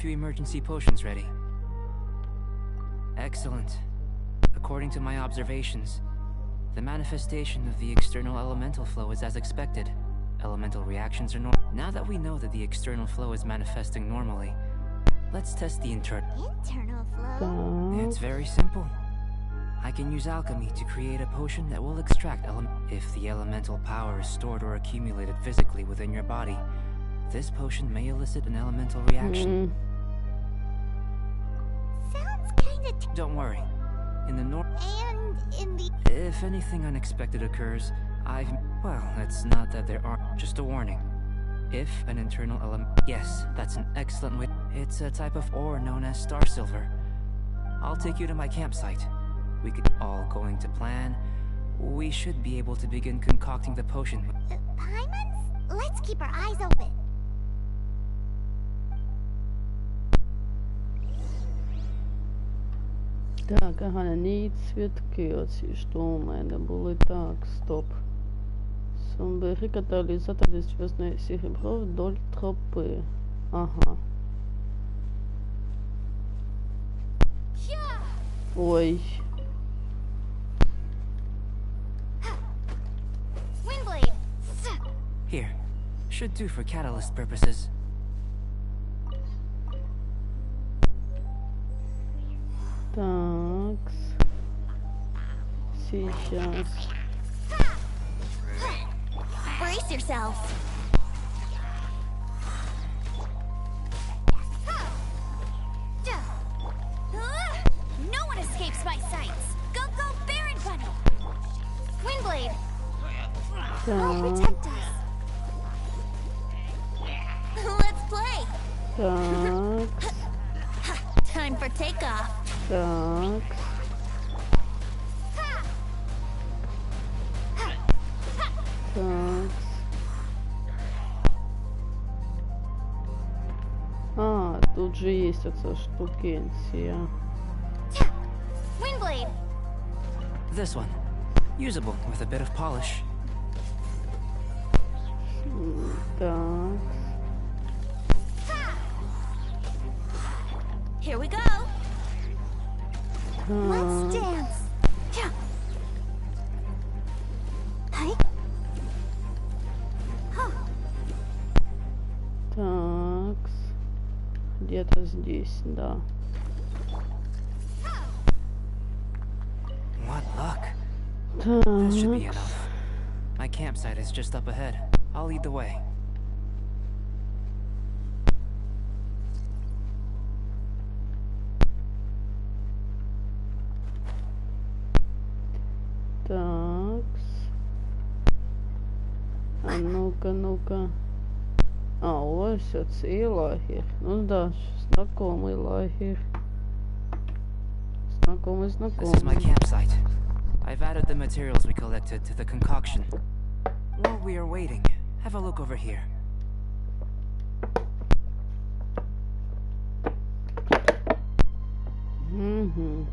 few emergency potions ready. Excellent. According to my observations, the manifestation of the external elemental flow is as expected. Elemental reactions are normal. Now that we know that the external flow is manifesting normally, let's test the internal flow. It's very simple. I can use alchemy to create a potion that will extract If the elemental power is stored or accumulated physically within your body, this potion may elicit an elemental reaction. Sounds kinda Don't worry. In the If anything unexpected occurs, well, it's not that there are... Just a warning. If an internal element... Yes, that's an excellent way... It's a type of ore known as star silver. I'll take you to my campsite. We could... All going to plan. We should be able to begin concocting the potion. Paimons? Let's keep our eyes open. Так, ага, ні цвітки оці, що у мене були. Так, стоп. Собери каталізатор для зв'язної серебро вдоль тропи. Ага. Ой. Here. Should do for catalyst purposes. Так. Сейчас. Brace yourself. No one escapes my sights. Go, go, Baron Bunny. Windblade. I'll protect us. Let's play. Так. Time for takeoff. Так. Так. А, тут же есть эта штукенция. Windblade. This one. Usable with a bit of polish. Так. Here we go. Let's dance. Hi. Так. Где-то здесь, да. What luck. Так. This should be enough. My campsite is just up ahead. I'll lead the way. Так. А ну-ка, ну-ка. А, ось оцей лагерь. Ну да, знакомый лагерь. Знакомый, знакомый. This is my campsite. I've added the materials we collected to the concoction. While we are waiting, have a look over here. Угу.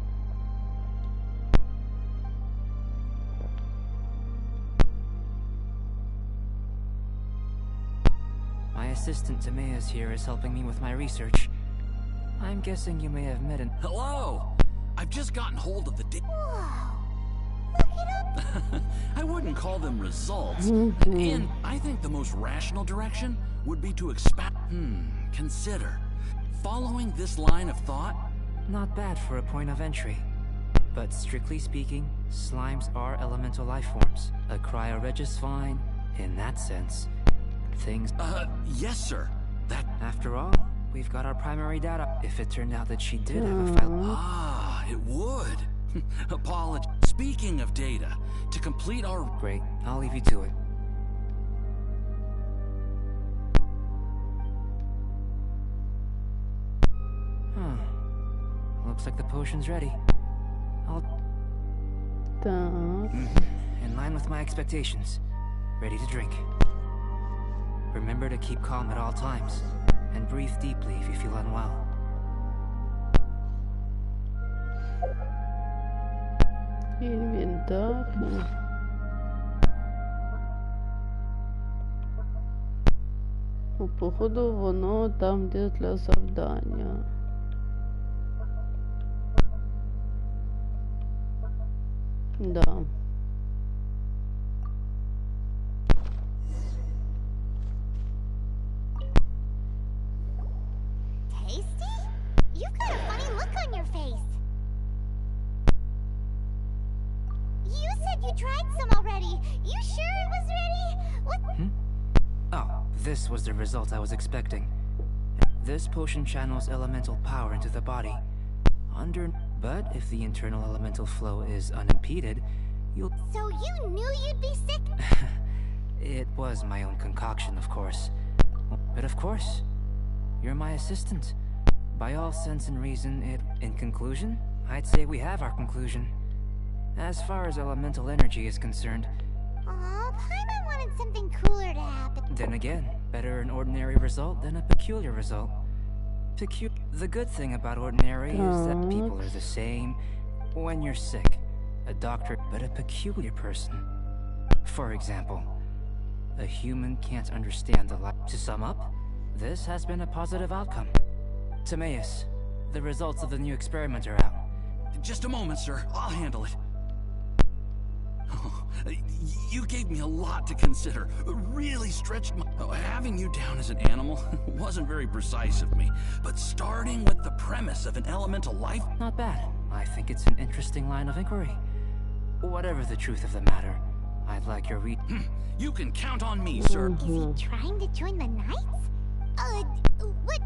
My assistant Tamea's here is helping me with my research. I'm guessing you may have met an... Hello! I've just gotten hold of the Whoa. Look it up. I wouldn't call them results. And I think the most rational direction would be to expand... Consider. Following this line of thought... Not bad for a point of entry. But strictly speaking, slimes are elemental life forms. A cryoreg is fine, in that sense. Things... yes, sir. That... After all, we've got our primary data. If it turned out that she did have a file... Ah, it would. Apology. Speaking of data, to complete our... Great, I'll leave you to it. Huh. Looks like the potion's ready. I'll... Так. In line with my expectations. Ready to drink. Remember to keep calm at all times, and breathe deeply if you feel unwell. Инвентарь. Походу воно там, де для завдання. Да. Tasty? You've got a funny look on your face. You said you tried some already. You sure it was ready? What? Oh, this was the result I was expecting. This potion channels elemental power into the body. But if the internal elemental flow is unimpeded, you'll... So you knew you'd be sick? It was my own concoction, of course. But of course, you're my assistant. By all sense and reason, in conclusion, I'd say we have our conclusion. As far as elemental energy is concerned... Aw, Paimon wanted something cooler to happen. Then again, better an ordinary result than a peculiar result. The good thing about ordinary is that people are the same when you're sick. A doctor, but a peculiar person. For example, a human can't understand the life. To sum up, this has been a positive outcome. Timaeus, the results of the new experiment are out. Just a moment, sir. I'll handle it. You gave me a lot to consider. Really stretched my... Having you down as an animal wasn't very precise of me. But starting with the premise of an elemental life... Not bad. I think it's an interesting line of inquiry. Whatever the truth of the matter, I'd like your You can count on me, sir. Is he trying to join the Knights? What?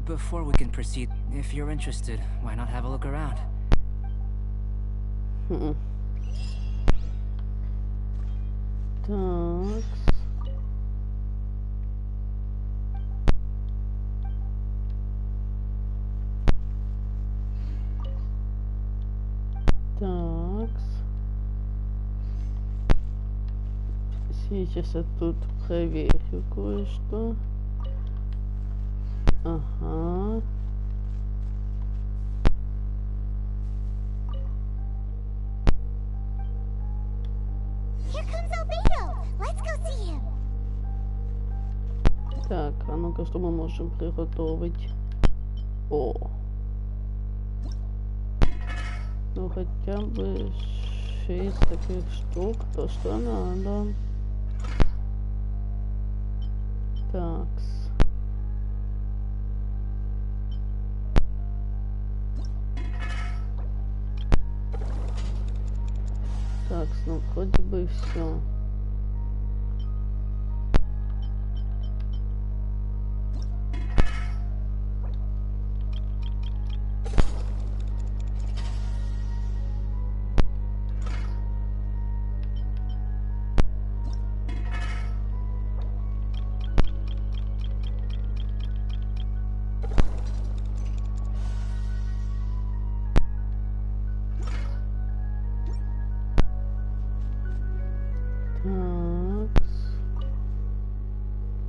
Before we can proceed, if you're interested, why not have a look around? Так. Так. Сейчас я тут проверю кое-что. Ага. Here comes Albedo. Let's go see him. Так, а ну-ка, что мы можем приготовить? О! Ну хотя бы 6 таких штук, то что надо. Такс. Такс, ну вроде бы все.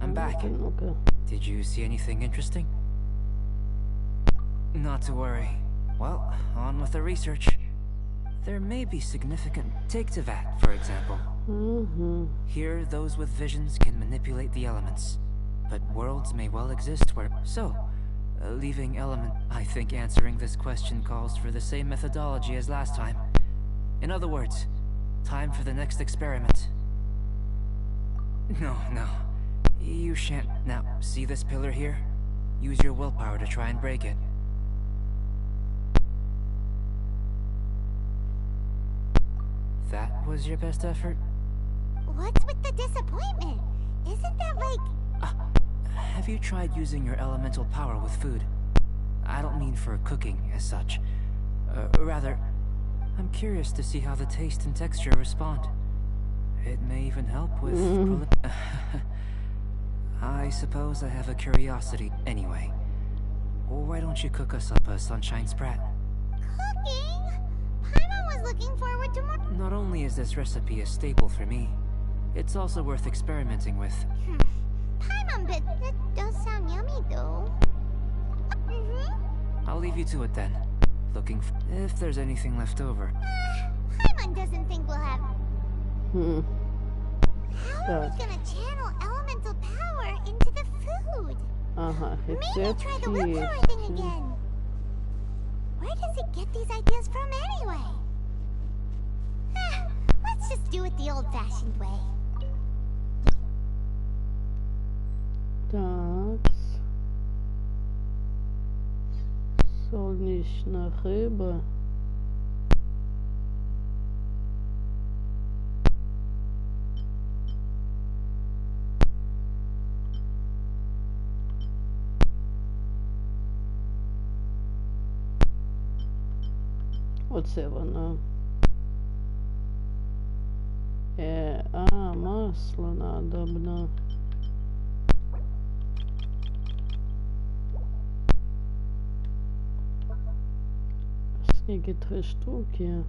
I'm back. Ну-ка. Did you see anything interesting? Not to worry. Well, on with the research. There may be significant... Take Tivat, for example. Here, those with visions can manipulate the elements. But worlds may well exist where... So, leaving element... I think answering this question calls for the same methodology as last time. In other words, time for the next experiment. No. You shan't... Now, see this pillar here? Use your willpower to try and break it. That was your best effort? What's with the disappointment? Isn't that like... Have you tried using your elemental power with food? I don't mean for cooking as such. Rather, I'm curious to see how the taste and texture respond. It may even help with... I suppose I have a curiosity. Anyway, why don't you cook us up a sunshine sprat? Cooking? Paimon was looking forward to more... Not only is this recipe a staple for me, it's also worth experimenting with. Paimon, but that does sound yummy though. I'll leave you to it then. Looking if there's anything left over. Paimon doesn't think we'll have... Hmm. How are we gonna channel elemental Ага, Maybe рецепт try the whip есть. thrower thing again. Where does it get these ideas from anyway? Let's just do it the old-fashioned way. Так. Солнечная рыба. Оце воно. Масло надобно. Скільки 3 штуки.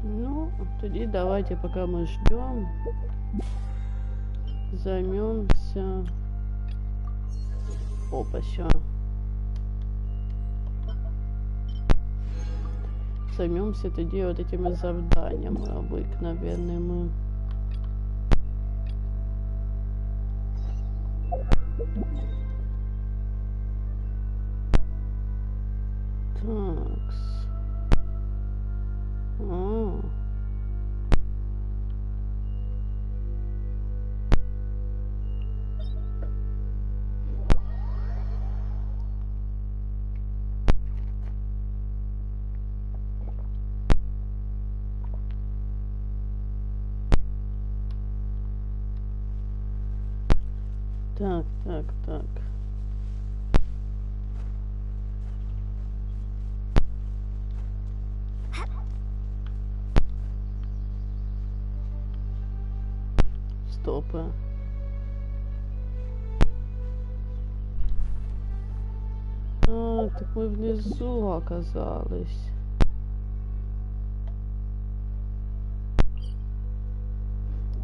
Ну, тоді давайте, пока мы ждем, займемся. Опа, все. Займемся тоді вот этими завданиями обыкновенными. Такс. Так. Стопы. Так мы внизу оказались.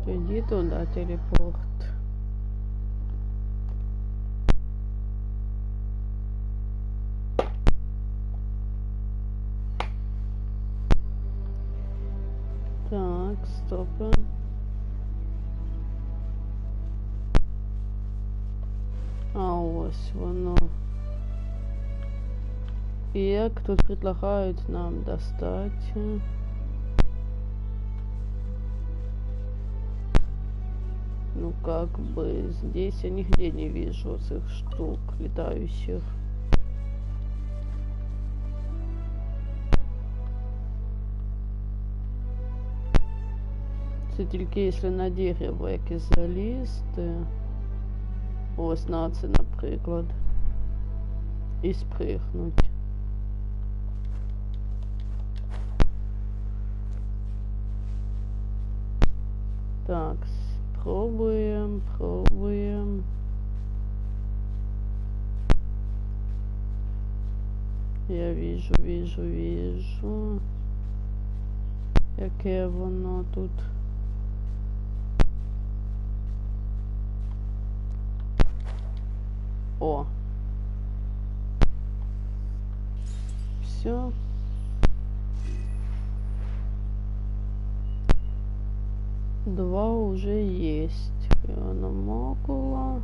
Иди туда, телепорт. Так, стопы. Ось воно. И як тут предлагают нам достать. Ну как бы здесь я нигде не вижу этих штук летающих. Це тільки якщо на дерево якесь залізти. Ось на це, наприклад. І спригнуть. Так, пробуем. Я вижу. Яке воно тут. О. Все. Два уже есть. Аномакула.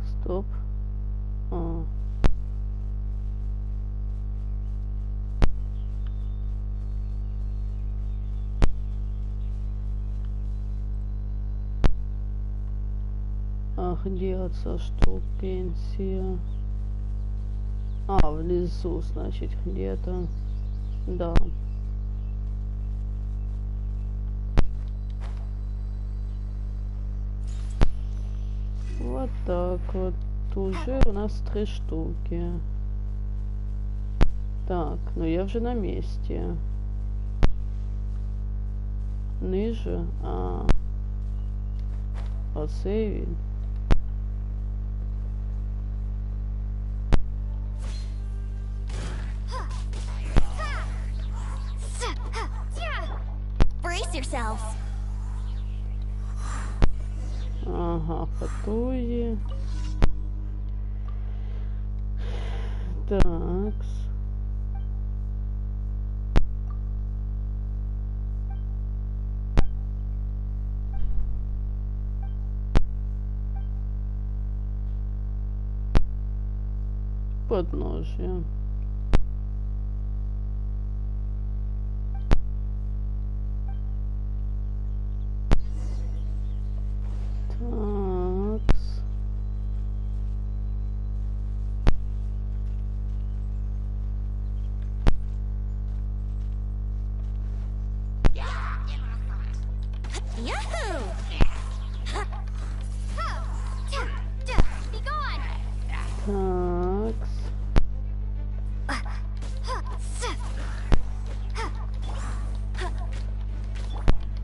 Стоп. Где отца что пенсия? Внизу, значит, где-то. Да. Вот так вот. Уже у нас 3 штуки. Так, ну я уже на месте. Ниже. Оцей він. Brace yourselves. Ага, потує. Такс. Подножье. Такс. Yahoo! Be gone! Такс.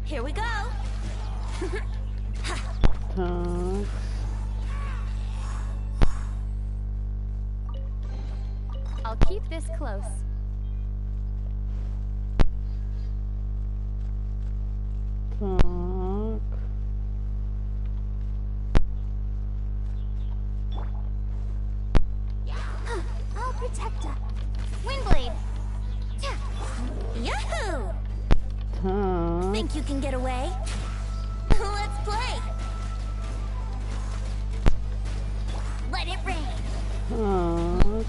Here we go. Такс. I'll keep this close. Так. I'll protect her. Windblade. Yahoo! Так. Think you can get away? Let's play. Let it rain. Так.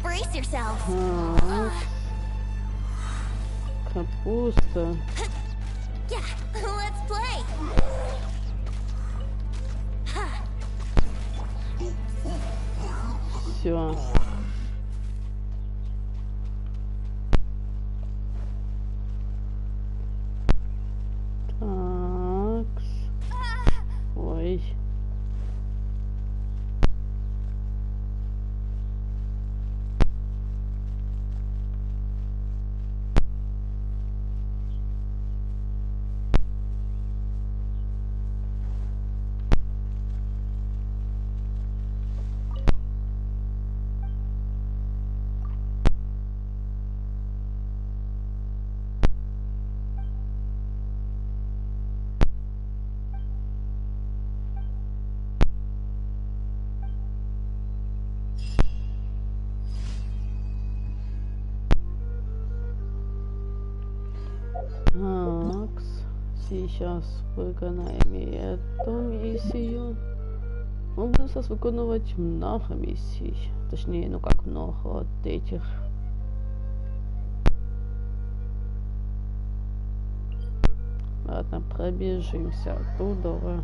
Brace yourself. Так. Капуста. Yeah, let's play. Все. Такс. Ой. Такс. Сейчас виконаємо эту миссию. Мы будем сейчас выконывать много миссий. Точнее, ну как много от этих. Ладно, пробежимся оттуда.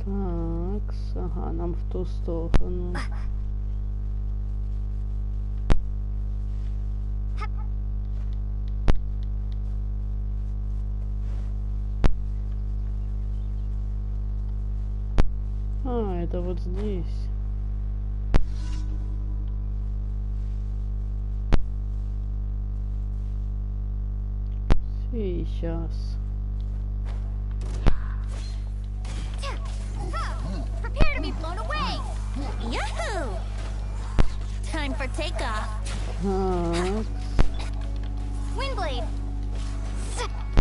Такс, ага, нам в ту сторону. А, это вот здесь. Сейчас. Prepare to be blown away. Yahoo! Time for takeoff. Так. Windblade.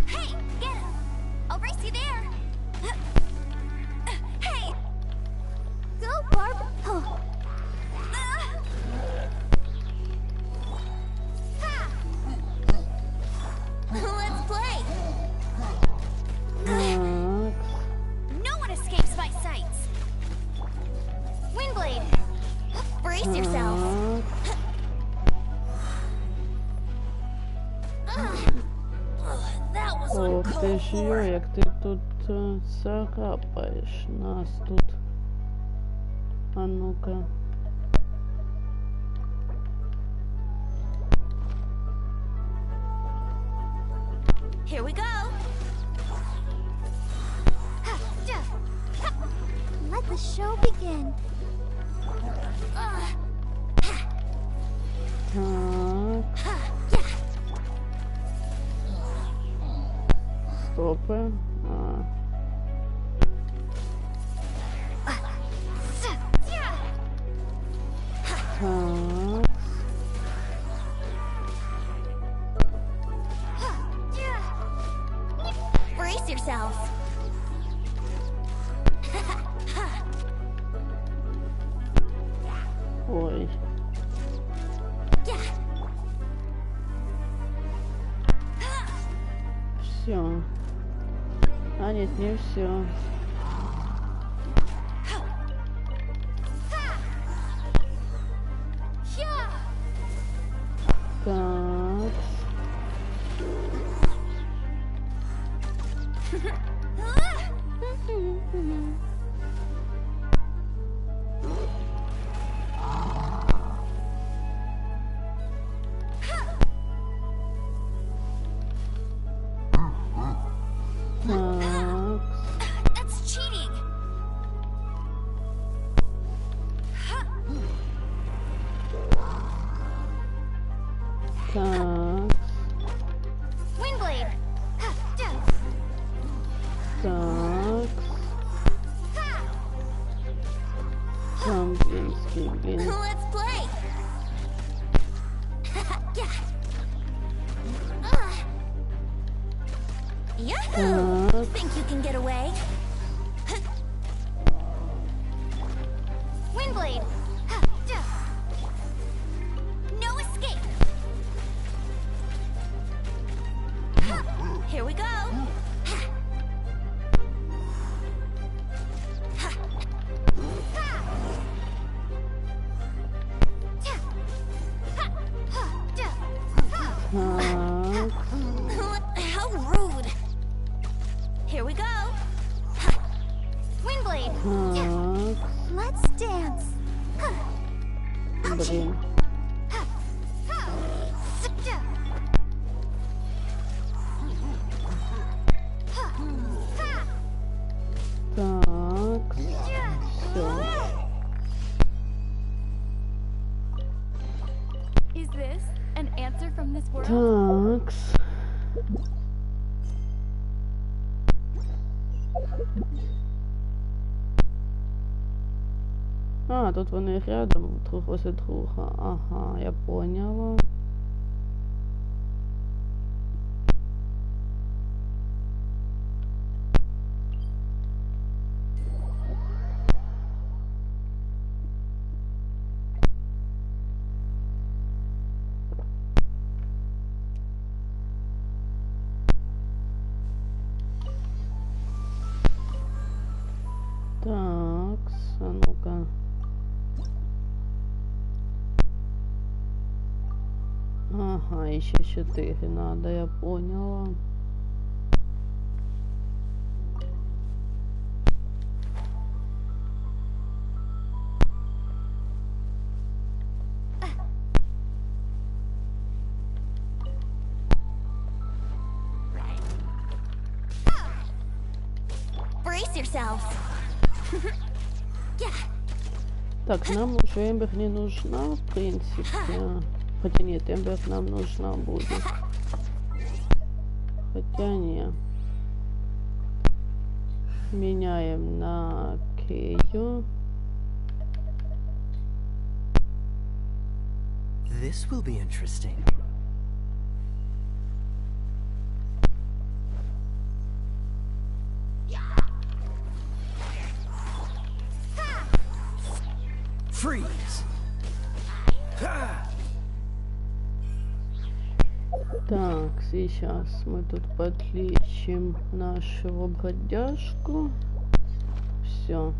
Hey, get him. I'll race you there. Hey. Go, Barb. Oh. Ha. Let's play. Так. No one escapes my sights. Windblade. Brace yourself. Ти ж йо, як ти тут царапаєш нас тут. А ну-ка. Here we go. Let the show begin. Так. Стопи. Так. Brace yourselves. Ой. Все. А нет, не все. Так. That's cheating. Так. Windblade. Так. Английский, блин. Let's play. Yahoo! Так. Think you can get away? Windblade. No escape. Here we go. Так. How rude. Here we go. Windblade. Так. Let's dance. Блин. Так. Все. Is this an answer from this world? Так. А, тут вони рядом, друг возле друга. Ага, я поняла. Так, а ну-ка. Ага, еще 4 надо, я поняла. Brace yourselves. Так, нам уже Эмбер не нужна, в принципе. Хотя нет, Эмбер нам нужна будет. Хотя не. Меняем на Кею. This will be interesting. Freeze! Так, сейчас мы тут подлечим нашего бродяжку. Все.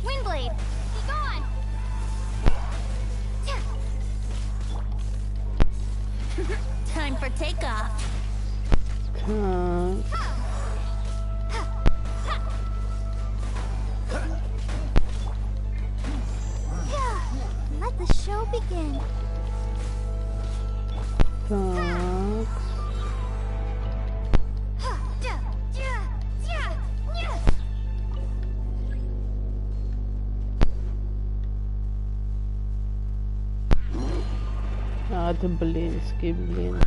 Windblade, be gone! Time for takeoff. Let the show begin. А, ты блинский, блин.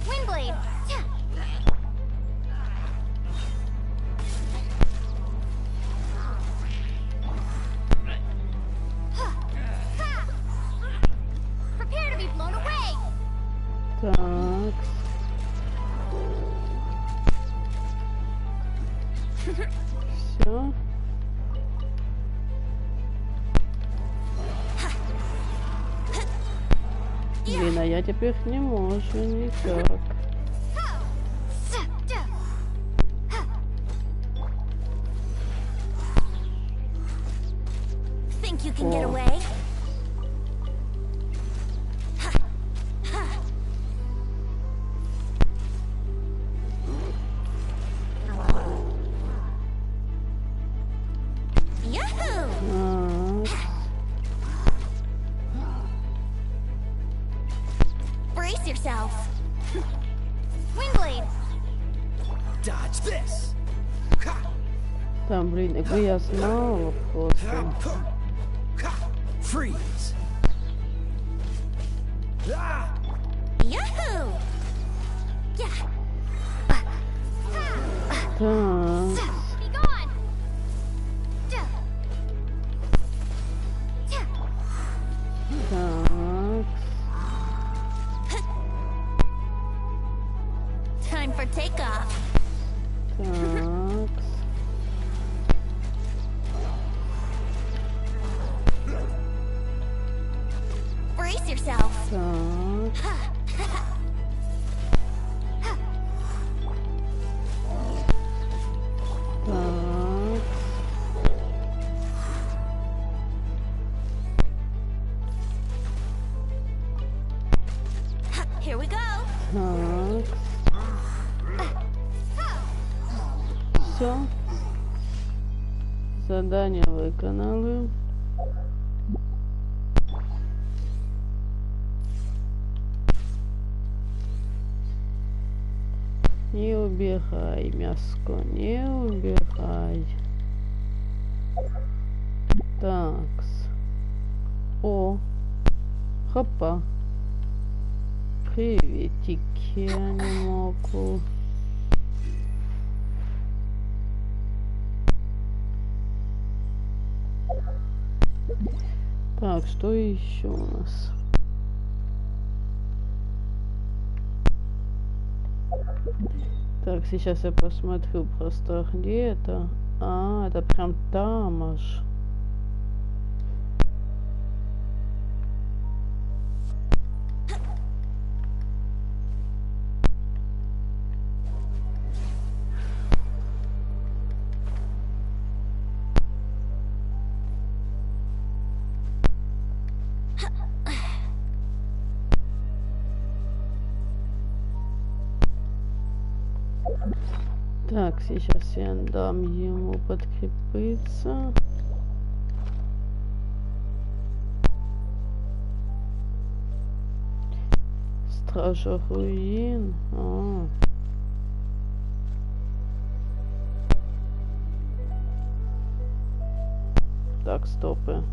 Windblade. Prepare to be blown away. Так. Все. Блин, а я теперь не могу никак. Think you can get away? Yahoo! Brace yourself. Windblade. Dodge this. Там, блин, якби я знала просто. Freeze. Yahoo! Yeah. Так. Be gone. Так. Time for takeoff. Так. Brace yourself. Так. Так. Here we go. Так. Все. Задание виконали. Не убегай, мяско, не убегай. Такс. О, хопа. Приветики, я не могу. Так, что еще у нас? Так, сейчас я посмотрю просто, где это. А, это прям там аж. Так, сейчас я дам ему подкрепиться. Стража руин. А. Так, стопы.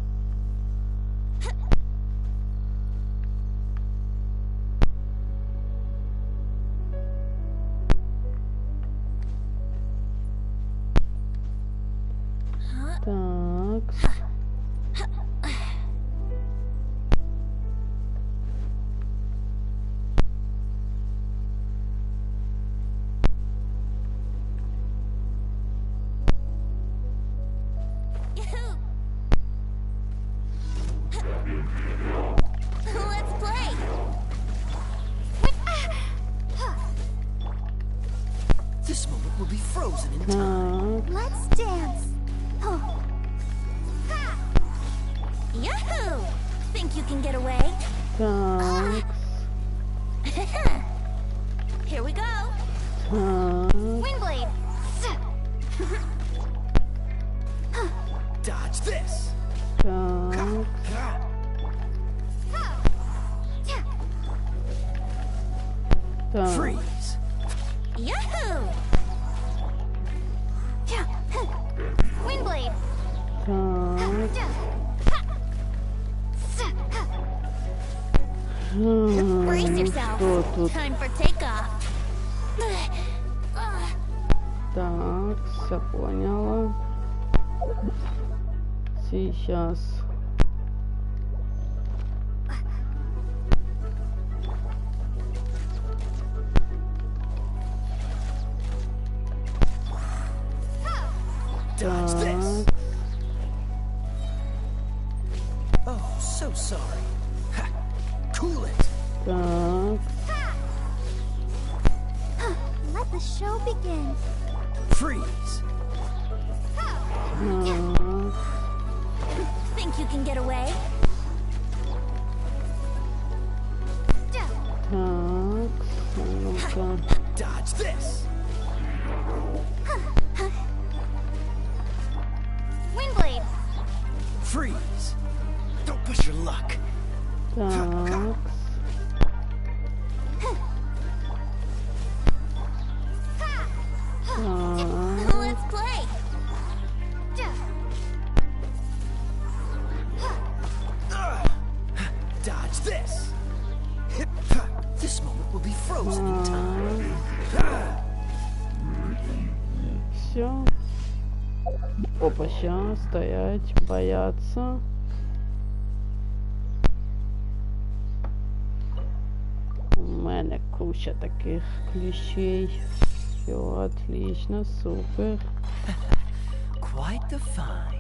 Так. Think you can get away? Так. Here we go. Так. Windblade. Dodge this. Так. Так. Freeze. Yahoo! Windblade. Brace yourself. Что тут? Time for takeoff. Так, все поняла. Сейчас. Dodge this. Так. Oh, so sorry. Ha. Cool it. Так. Let the show begin. Freeze. Так. Think you can get away? Так. Ну-ка. Dodge this. Windblade. Freeze. Don't push your luck. Так. Так. Let's play. Dodge this. This moment will be frozen in time. Все. Опа, сейчас стоять, бояться. У мене куча таких ключей. Все отлично, супер. Quite the find.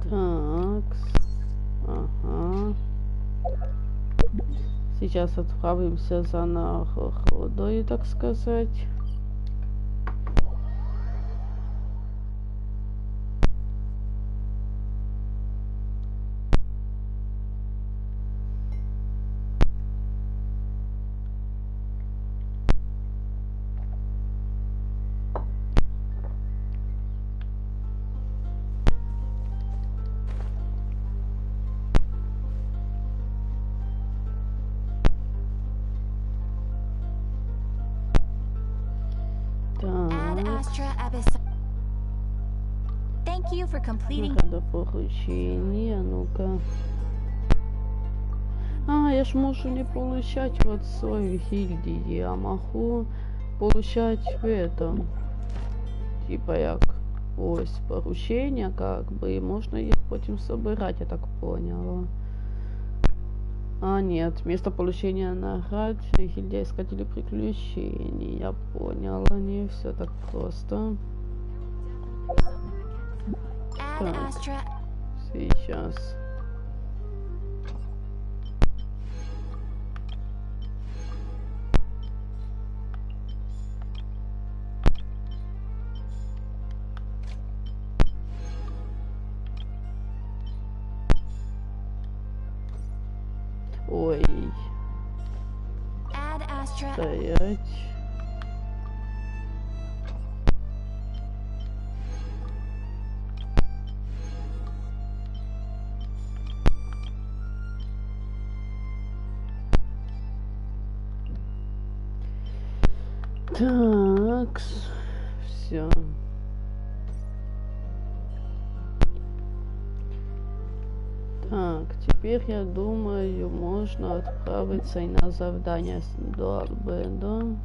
Так. Ага. Сейчас отправимся за наградой, так сказать. Ad Astra Abyss. Thank you for completing. Надо поручение, ну-ка. Я ж могу не получать вот свою гильдии, я могу получать в этом. Типа як ось поручення, как бы, и можно их потім собирать, я так поняла. Нет, вместо получения наград гильдия искателей приключений. Я поняла, не все так просто. Ad Astra. Сейчас. Ой, Ad Astra. стоять. Так, все. Так, теперь я думаю, можно отправиться и на задание до Альбедо.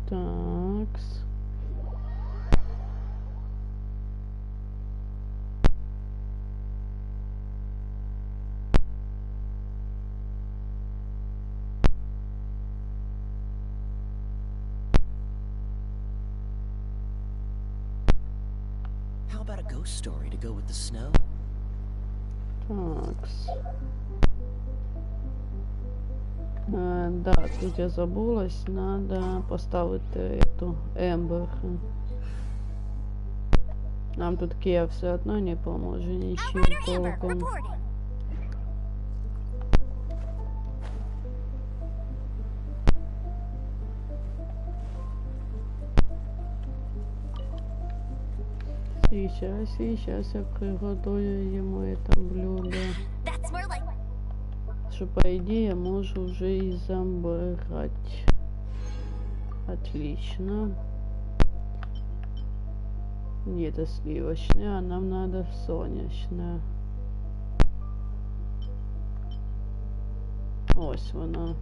Такс. about a ghost story to go with the snow? Такс. Да, тут я забулась, надо поставить эту Эмбер. Нам тут Кия все одно не поможет ничем толком. Сейчас я приготовлю ему это блюдо. Что по идее можно уже и забрать. Отлично. Нет, это сливочное, а нам надо сонячное. Ось вона.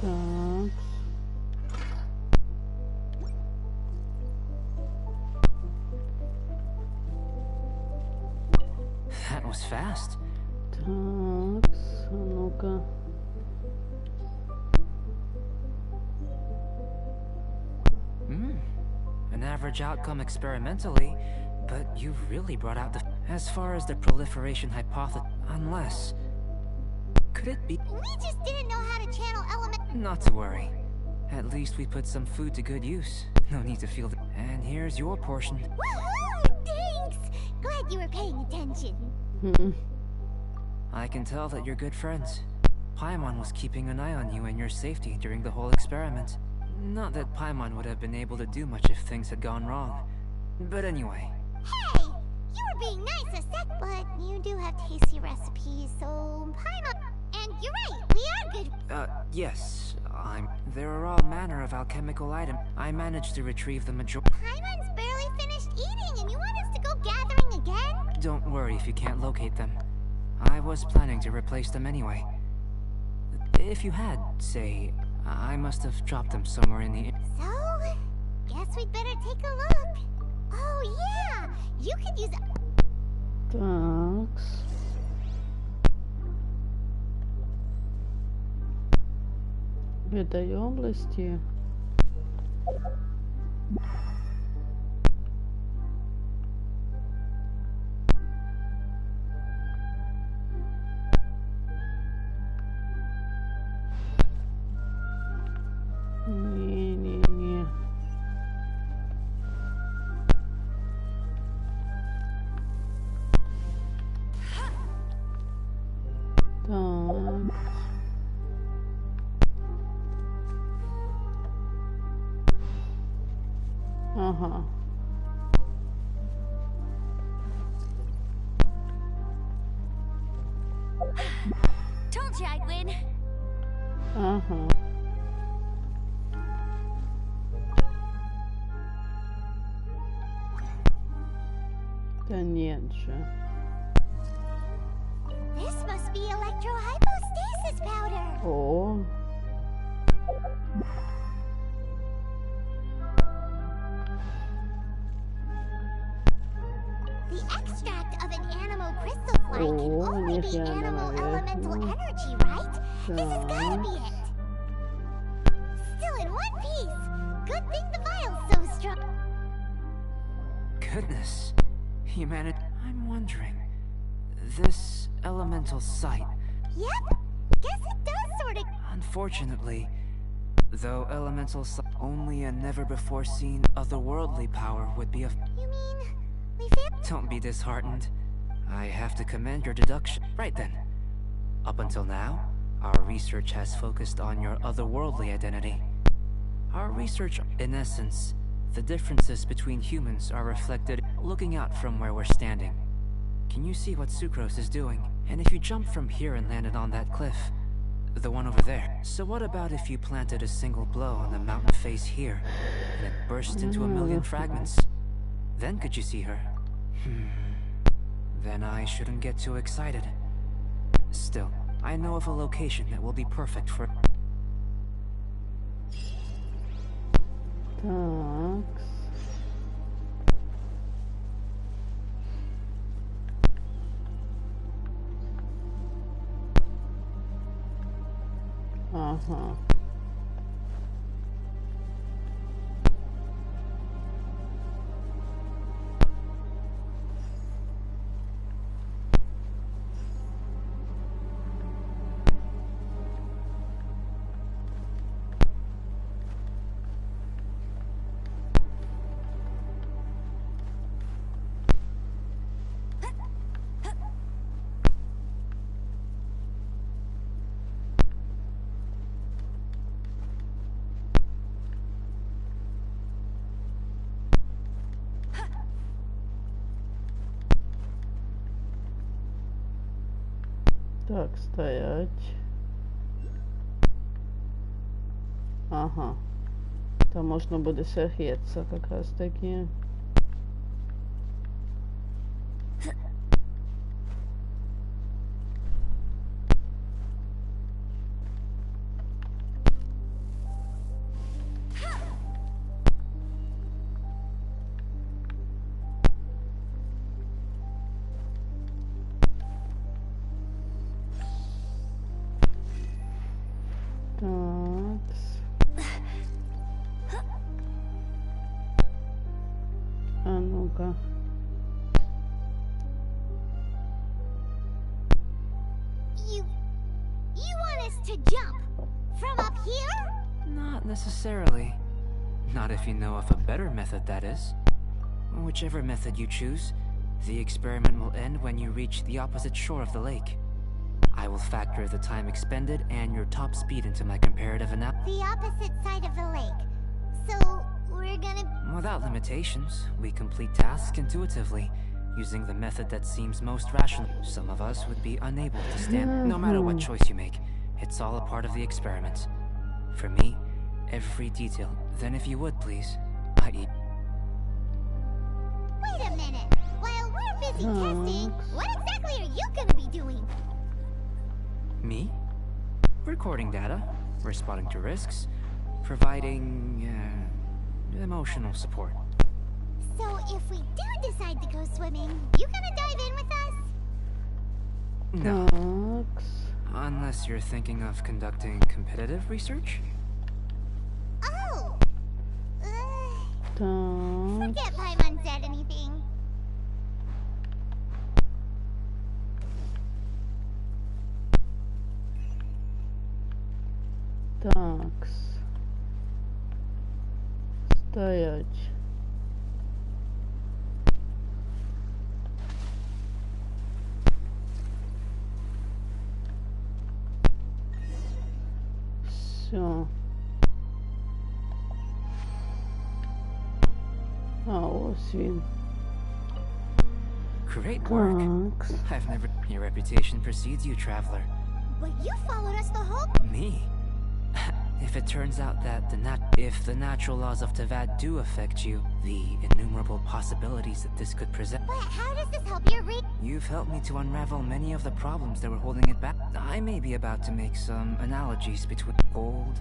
Так. That was fast. Так, ну-ка. An average outcome experimentally, but you've really brought out the... As far as the proliferation hypothesis, unless... Could it be... We just didn't know how to channel element. Not to worry. At least we put some food to good use. No need to feel... And here's your portion. Woohoo! Thanks! Glad you were paying attention. I can tell that you're good friends. Paimon was keeping an eye on you and your safety during the whole experiment. Not that Paimon would have been able to do much if things had gone wrong. But anyway. Hey! You were being nice a sec, but you do have tasty recipes, so Paimon... And you're right, we are good... Yes. There are all manner of alchemical items. I managed to retrieve the majority... Paimon's barely finished eating, and you want us to go gathering again? Don't worry if you can't locate them. I was planning to replace them anyway. If you had, say, I must have dropped them somewhere in the... So, guess we'd better take a look. Oh yeah, you could use... Такс. В этой области. Не. Так. Ага. Told you I'd win. Ага. Да нет же. This must be electrohypostasis powder. О. The extract of an animal crystal fly can only be animal elemental energy, right? This has gotta be it. Still in one piece. Good thing the vial's so strong. Goodness. Humanity... I'm wondering... This elemental sight... Yep. Guess it does sort of... Unfortunately... Though elemental sight... Only a never-before-seen otherworldly power would be of... You mean... we failed? Don't be disheartened. I have to commend your deduction. Right then. Up until now, our research has focused on your otherworldly identity. Our research, in essence, the differences between humans are reflected looking out from where we're standing. Can you see what Sucrose is doing? And if you jumped from here and landed on that cliff, the one over there. So what about if you planted a single blow on the mountain face here, and it burst into a million fragments? Then could you see her? Then I shouldn't get too excited. Still, I know of a location that will be perfect for... Такс. Ага. Так, стоять. Ага. Там можна буде согреться как раз таки. А ну-ка. You want us to jump from up here? Not necessarily. Not if you know of a better method, that is. Whichever method you choose, the experiment will end when you reach the opposite shore of the lake. I will factor the time expended and your top speed into my comparative analysis. The opposite side of the lake. So, we're gonna... Without limitations, we complete tasks intuitively, using the method that seems most rational. Some of us would be unable to stand. No matter what choice you make, it's all a part of the experiment. For me, every detail. Then if you would, please, Wait a minute! While we're busy testing, what exactly are you gonna be doing? Me? Recording data, responding to risks, providing emotional support. So if we do decide to go swimming, you gonna dive in with us? No. Unless you're thinking of conducting competitive research? Oh! Так. Forget Paimon said anything. Так. Стоять. Все. Свин. Great work. I've never... Your reputation precedes you, traveler. But you followed us the whole... Me? If it turns out that if the natural laws of Tavad do affect you, the innumerable possibilities that this could present... But how does this help your You've helped me to unravel many of the problems that were holding it back. I may be about to make some analogies between gold,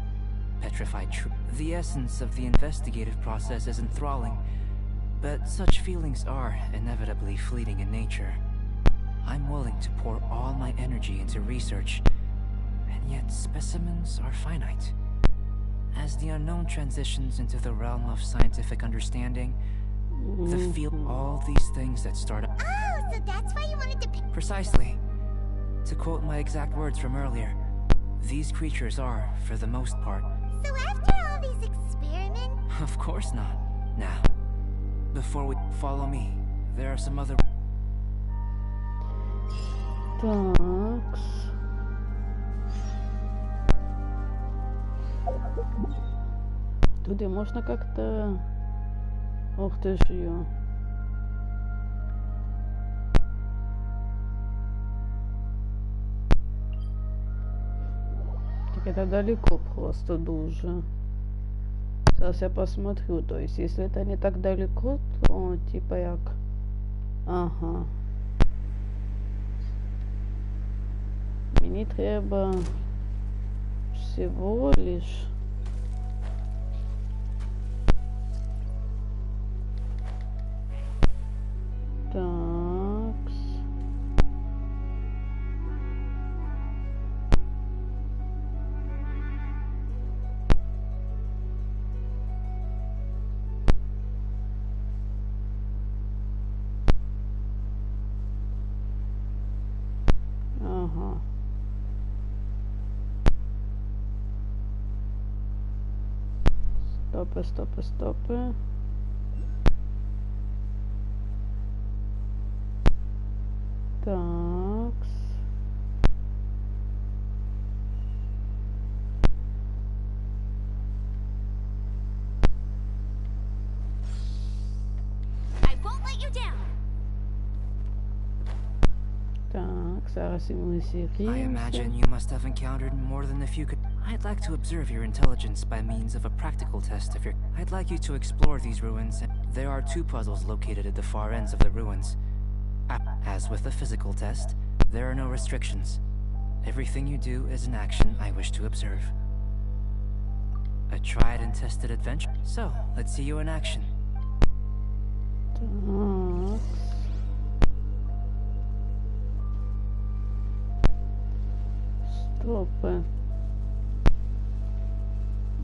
petrified truth. The essence of the investigative process is enthralling, but such feelings are inevitably fleeting in nature. I'm willing to pour all my energy into research, and yet specimens are finite. As the unknown transitions into the realm of scientific understanding, all these things that start up... Oh, so that's why you wanted to pick... Precisely. To quote my exact words from earlier, these creatures are, for the most part... So after all these experiments... Of course not. Now, before we follow me, there are some other... Так. Туди можна как-то... Ох ты ж её. Так это далеко просто дуже. Сейчас я посмотрю, то есть если это не так далеко, то типа як... Ага. Мені треба всего лишь... Так. Стопы. Такс. I won't let you down. Так, зараз і ми I зігріємося. imagine you must have encountered more than a few could. I'd like to observe your intelligence by means of a practical test of your. I'd like you to explore these ruins. There are 2 puzzles located at the far ends of the ruins. As with the physical test, there are no restrictions. Everything you do is an action I wish to observe. A tried and tested adventure. So, let's see you in action. Так. Стопи.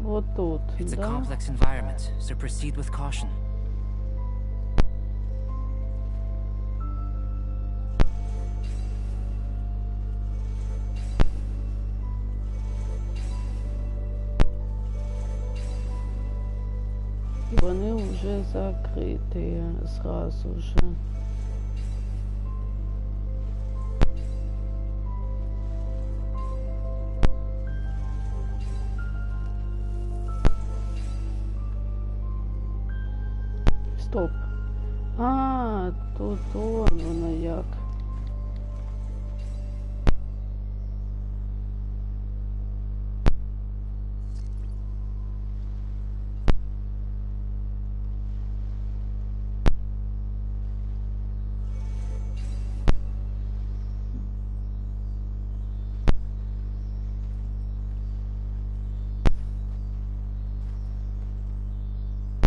Вот тут, It's a да? complex environment, so proceed with caution. Вони вже закриті зразу же. Стоп. А, тут воно як.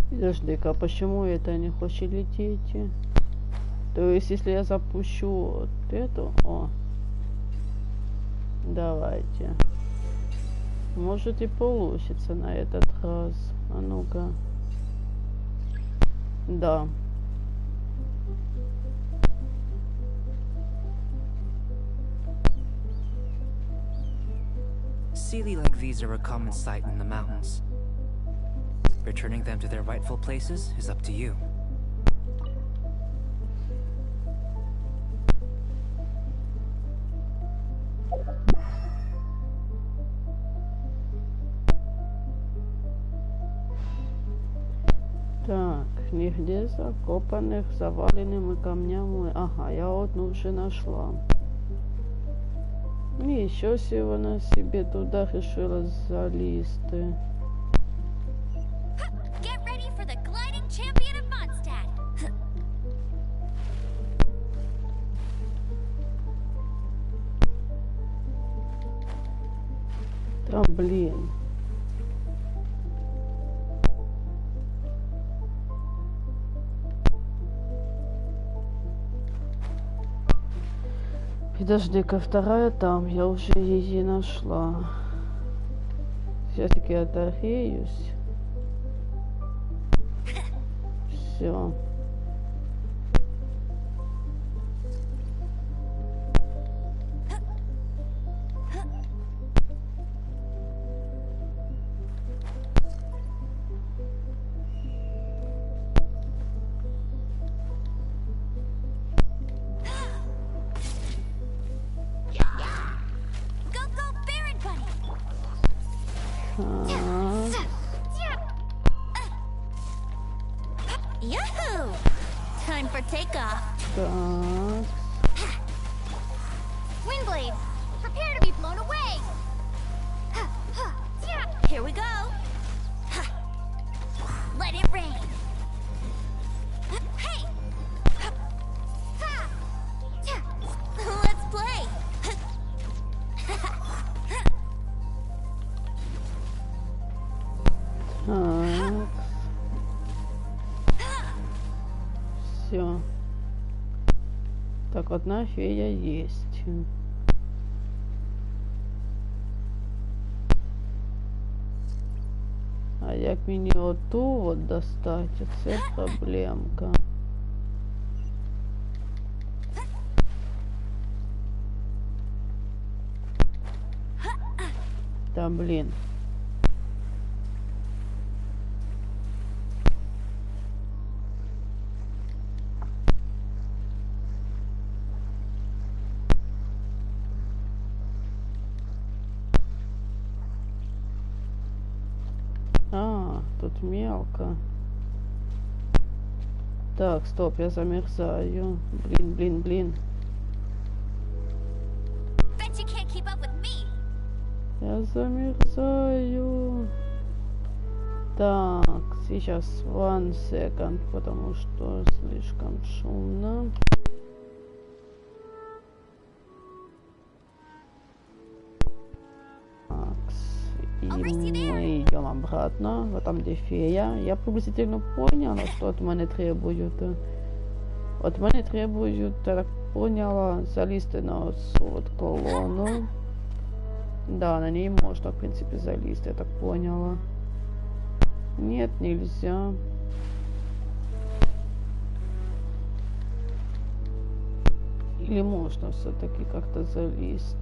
Подожди-ка, почему это не хочет лететь? То есть, если я запущу вот эту... О! Давайте. Может и получится на этот раз. А ну-ка. Да. Sealy like these are a common sight in the mountains. Returning them to their rightful places is up to you. Так, нигде закопанных заваленными камнями. Ага, я одну уже нашла. И еще всего на себе туда решила залезть. Get ready for the gliding champion of Mondstadt. Да блин. Подожди-ка, вторая там, я уже ее нашла. Сейчас-таки отогреюсь. Все. Go, go, Baron Bunny. Yahoo! Time for takeoff. Так. Windblade, prepare to be blown away. Here we go. Let it rain. Hey! Let's play. Так. Все. Так, одна фея есть. А як мені оту от достать, це проблемка. Да блин. тут мелко. Так, стоп, я замерзаю. Блин. Bet you can't keep up with me. Я замерзаю. Так, сейчас 1 second, потому что слишком шумно. И мы идем обратно, вот там где фея. Я приблизительно поняла, что от меня требуют. От меня требуют, я так поняла, залезть на вот колонну. Да, на ней можно, в принципе, залезть, я так поняла. Нет, нельзя. Или можно все-таки как-то залезть?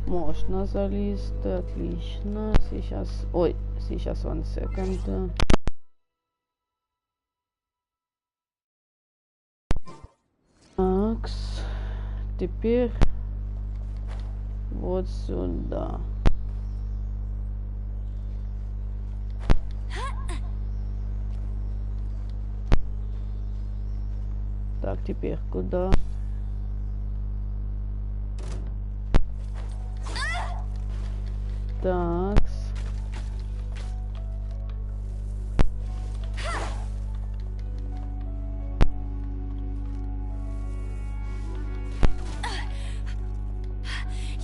Можно залезть, отлично. Сейчас, сейчас 1 second. Такс. Теперь вот сюда. Так, теперь куда? Такс.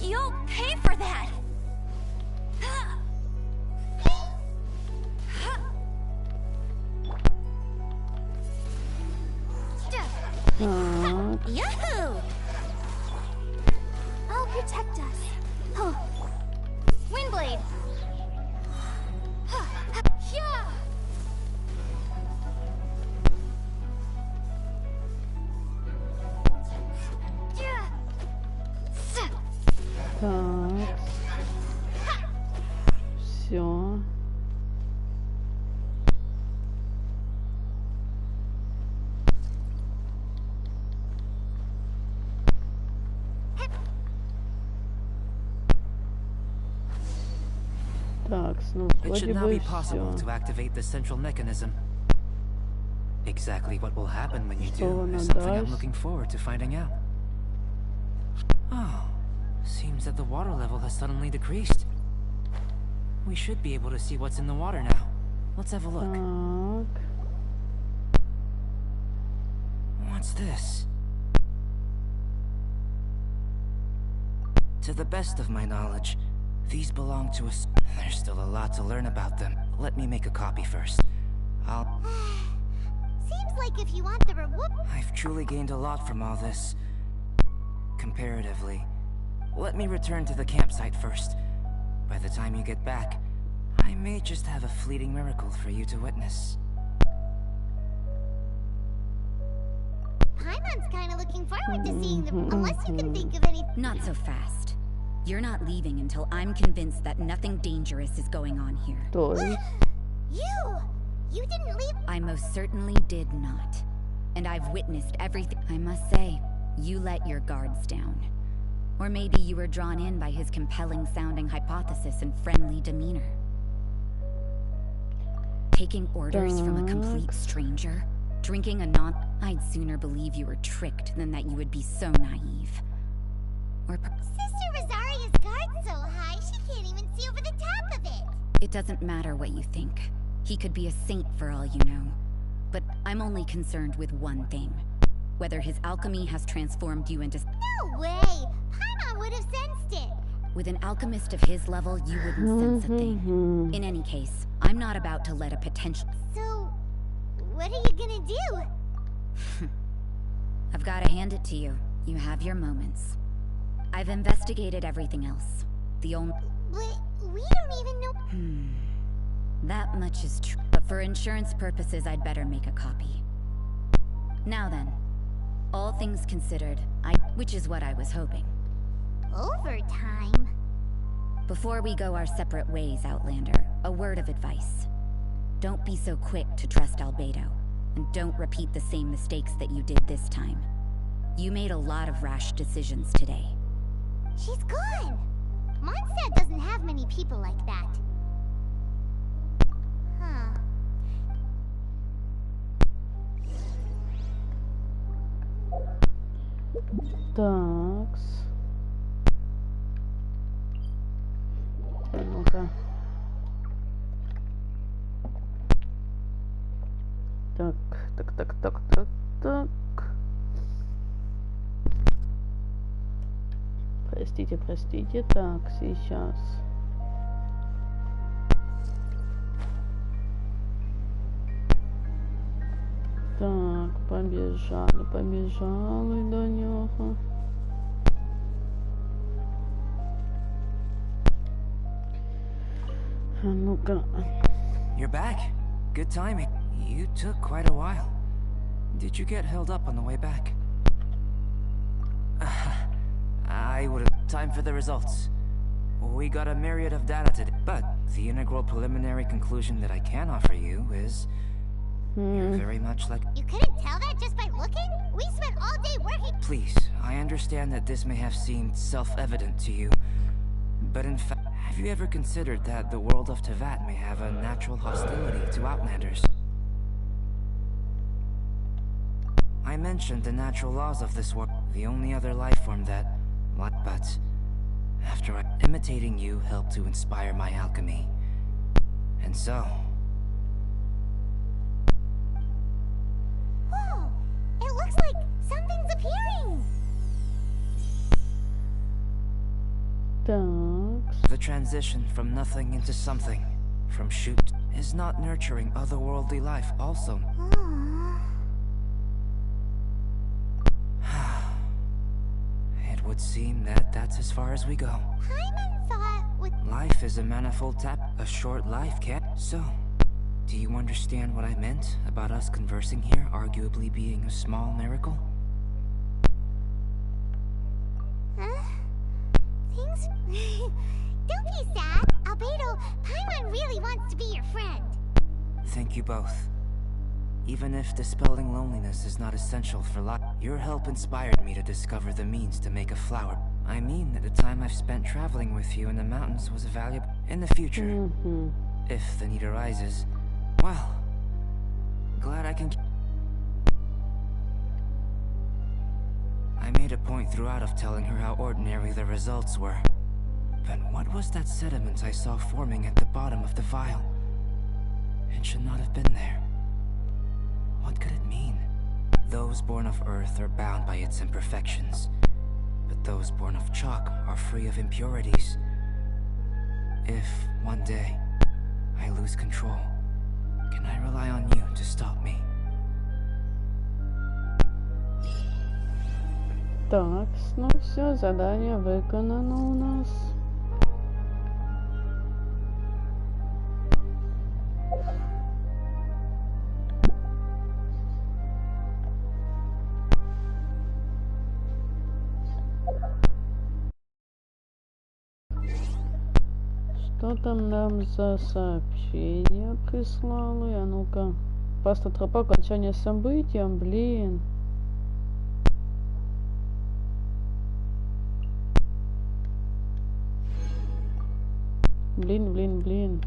You'll pay for that. Так. Yahoo! I'll protect us. Oh. Windblade. Yeah. Так. Все. Так, ну It вроде should now бы be possible все. to activate the central mechanism. Exactly what will happen when you Что do она is something I'm даст? looking forward to finding out. Oh, seems that the water level has suddenly decreased. We should be able to see what's in the water now. Let's have a look. Так. What's this? To the best of my knowledge, these belong to us. There's still a lot to learn about them. Let me make a copy first. Seems like if you want the reward. I've truly gained a lot from all this. Comparatively. Let me return to the campsite first. By the time you get back, I may just have a fleeting miracle for you to witness. Paimon's kind of looking forward to seeing them, unless you can think of any. Not so fast. You're not leaving until I'm convinced that nothing dangerous is going on here. То есть. You didn't leave. I most certainly did not. And I've witnessed everything. I must say, you let your guards down. Or maybe you were drawn in by his compelling sounding hypothesis and friendly demeanor. Taking orders from a complete stranger? Drinking a I'd sooner believe you were tricked than that you would be so naive. Or Sister Rosaria's guard's so high, she can't even see over the top of it. it doesn't matter what you think. He could be a saint for all you know. But I'm only concerned with one thing. Whether his alchemy has transformed you into... No way! Paimon would have sensed it. With an alchemist of his level, you wouldn't sense a thing. In any case, I'm not about to let a potential... So, what are you gonna do? I've gotta hand it to you. You have your moments. I've investigated everything else. The only... But we don't even know. That much is true. But for insurance purposes, I'd better make a copy. Now then, all things considered, which is what I was hoping. Overtime? Before we go our separate ways, Outlander, a word of advice. Don't be so quick to trust Albedo, and don't repeat the same mistakes that you did this time. You made a lot of rash decisions today. She's gone. Mondstadt doesn't have many people like that. Huh. Такс. Ну-ка. Так. Простите. Так, сейчас. Так, побежали до нього. А ну-ка. You're back. Good timing. You took quite a while. Did you get held up on the way back? I would have time for the results. We got a myriad of data today, but the integral preliminary conclusion that I can offer you is you're very much like... You couldn't tell that just by looking? We spent all day working. Please, I understand that this may have seemed self-evident to you, but in fact, have you ever considered that the world of Tevat may have a natural hostility to Outlanders? I mentioned the natural laws of this world, the only other life form that... But after imitating you helped to inspire my alchemy. And so... Whoa! It looks like something's appearing! Так. The transition from nothing into something, from shoot, is not nurturing otherworldly life also. It would seem that that's as far as we go. Paimon thought with... Life is a manifold tap, a short life can't. So, do you understand what I meant about us conversing here arguably being a small miracle? Huh? Things... Don't be sad. Albedo, Paimon really wants to be your friend. Thank you both. Even if dispelling loneliness is not essential for life, your help inspired me to discover the means to make a flower. I mean that the time I've spent traveling with you in the mountains was valuable. In the future, if the need arises, well, glad I can... I made a point throughout of telling her how ordinary the results were. But what was that sediment I saw forming at the bottom of the vial? It should not have been there. What could it mean? Those born of earth are bound by its imperfections, but those born of chalk are free of impurities. If, one day, I lose control, can I rely on you to stop me? Так, ну все, задание выполнено у нас. Что там нам за сообщение прислали? А ну-ка. Паста тропа окончания события, блин. Блин.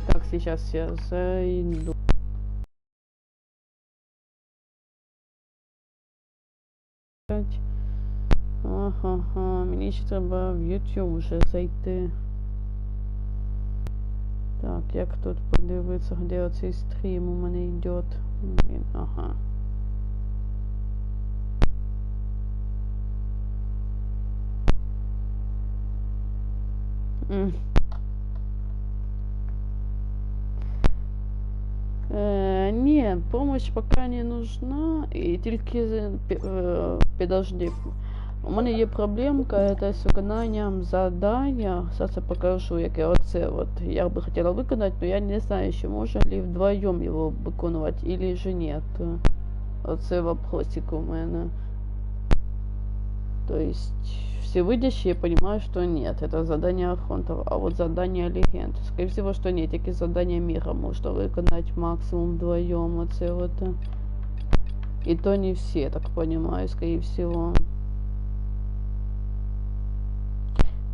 Так, сейчас я зайду. Ага, мені ще треба в YouTube вже зайти. Так, як тут подивитися, де оцей стрім у мене йде? Блін, ага. Не, помощь пока не нужна, і тільки подожди. У мене є проблемка, це з виконанням завдання. Зараз я покажу, яке оце от. Я би хотіла виконати, но я не знаю, чи можна ли вдвоєм його виконувати, или же нет. Оце вопросик у мене. То есть, все выйдящие, я понимаю, что нет. Это задание архонтов. А вот задание легенд. Скорее всего, что нет. Такие задания мира можно выполнять максимум вдвоем. Оце вот. И то не все, так понимаю, скорее всего.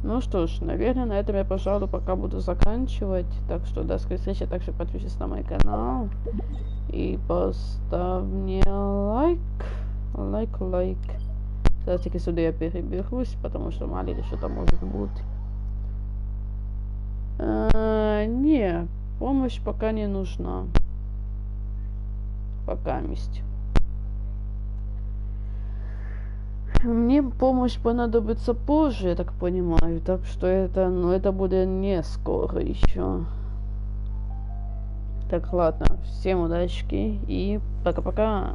Ну что ж, наверное, на этом я, пожалуй, пока буду заканчивать. Так что до скорой встречи. Также подпишись на мой канал. И поставь мне лайк. Лайк. Сейчас-таки сюда я переберусь, потому что мало ли что-то может быть. Не, помощь пока не нужна. Пока месть. Мне помощь понадобится позже, я так понимаю. Так что это, ну, это будет не скоро еще. Так, ладно. Всем удачки и пока-пока.